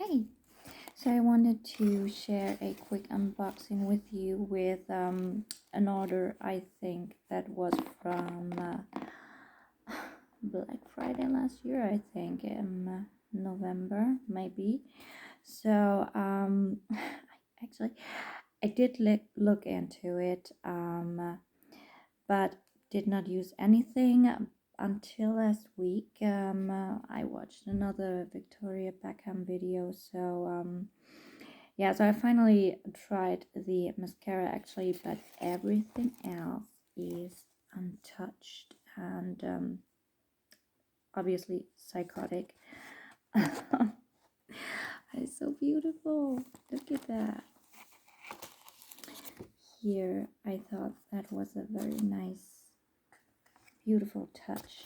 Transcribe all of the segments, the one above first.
Hi! So I wanted to share a quick unboxing with you with an order I think that was from Black Friday last year, I think, in November maybe. So actually I did look into it, but did not use anything until last week. I watched another Victoria Beckham video, so yeah, so I finally tried the mascara actually, but everything else is untouched and obviously psychotic. It's so beautiful. Look at that. Here, I thought that was a very nice, beautiful touch.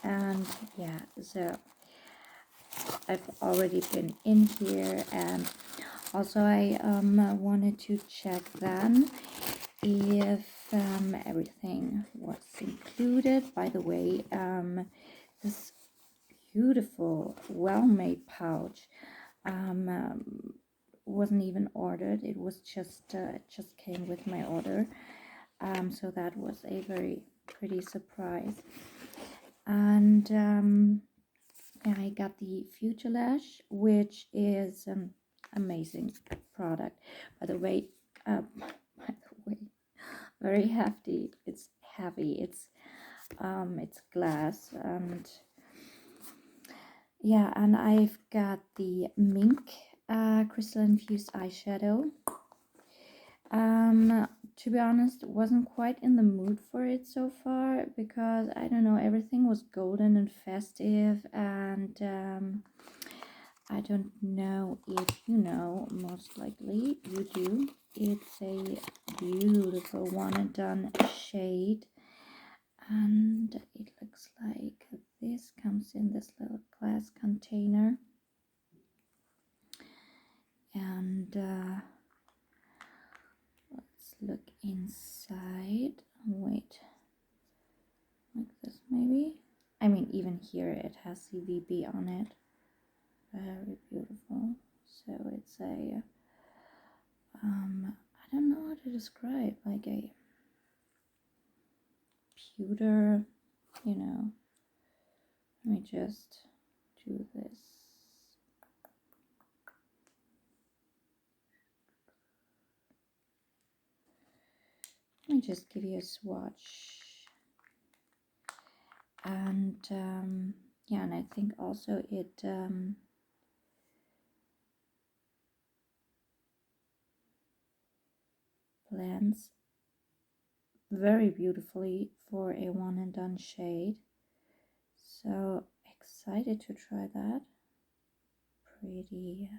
And yeah, so I've already been in here, and also I wanted to check then if everything was included. By the way, this beautiful, well-made pouch wasn't even ordered. It was just it just came with my order. So that was a very pretty surprise. And I got the Future Lash, which is an amazing product. By the way, very hefty. It's heavy. It's glass, and yeah, and I've got the Mink crystal infused eyeshadow. To be honest, wasn't quite in the mood for it so far because I don't know, everything was golden and festive, and I don't know if you know, most likely you do. It's a beautiful one and done shade, and it looks like this. Comes in this little glass container, and let's look inside. Wait, like this maybe. I mean, even here it has CVB on it. Very beautiful. So it's a I don't know how to describe, like a pewter, you know. Let me just do this. Let me just give you a swatch. And yeah, and I think also it blends very beautifully for a one and done shade. So excited to try that. Pretty.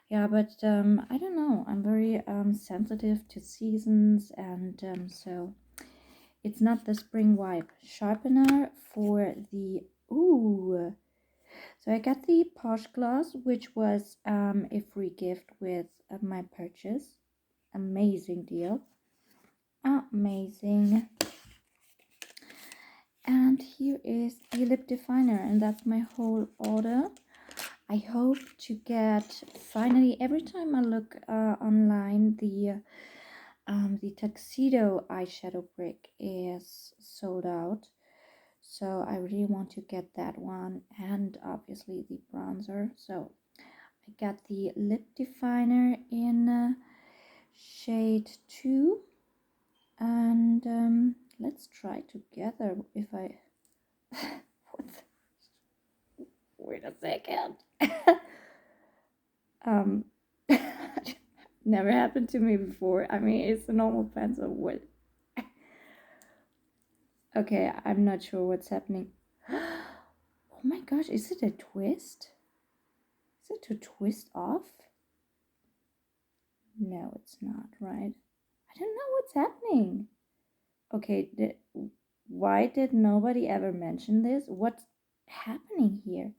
Yeah, but I don't know. I'm very sensitive to seasons, and so it's not the spring wipe sharpener for the ooh. So I got the Posh Gloss, which was a free gift with my purchase. Amazing deal. Amazing. And here is the lip definer, and that's my whole order. I hope to get finally, every time I look online, the tuxedo eyeshadow brick is sold out. So I really want to get that one, and obviously the bronzer. So I got the lip definer in shade 2, and let's try together if I wait a second. Never happened to me before. I mean, it's a normal pencil. What? Okay, I'm not sure what's happening. Oh my gosh, is it a twist? Is it a twist off? No, it's not, right? I don't know what's happening. Okay, why did nobody ever mention this? What's happening here?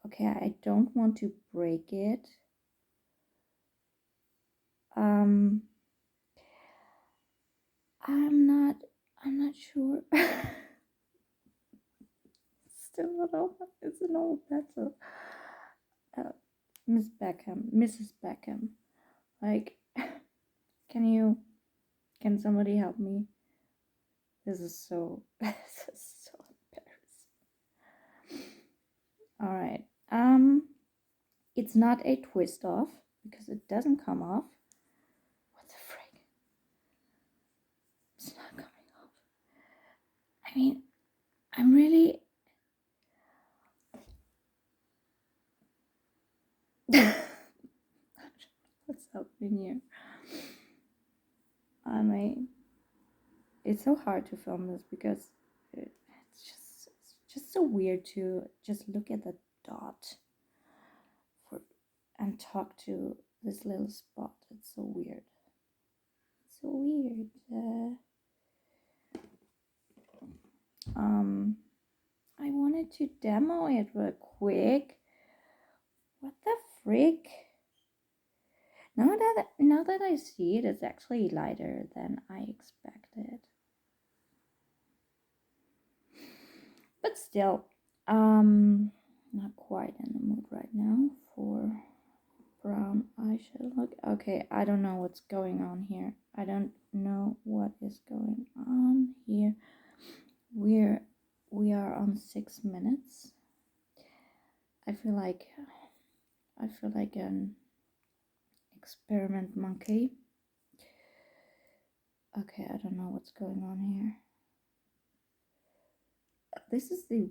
Okay, I don't want to break it. I'm not sure. still not open. It's an old pencil. Uh, Miss Beckham, Mrs. Beckham. Like, can somebody help me? This is so, this is so embarrassing. All right. It's not a twist off because it doesn't come off. What the frick? It's not coming off. I mean, I'm really. What's happening here? I mean, it's so hard to film this because it's just so weird to just look at the dot for and talk to this little spot. It's so weird. It's so weird. I wanted to demo it real quick. What the frick? Now that I see it, it's actually lighter than I expected. But still, not quite in the mood right now for brown eyeshadow look. Okay, I don't know what's going on here. I don't know what is going on here. We are on 6 minutes. I feel like an experiment monkey. Okay, I don't know what's going on here. This is the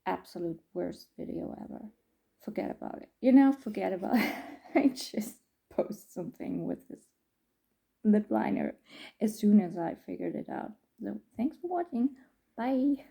absolute worst video ever. Forget about it. Forget about it. I just post something with this lip liner as soon as I figured it out. So thanks for watching. Bye.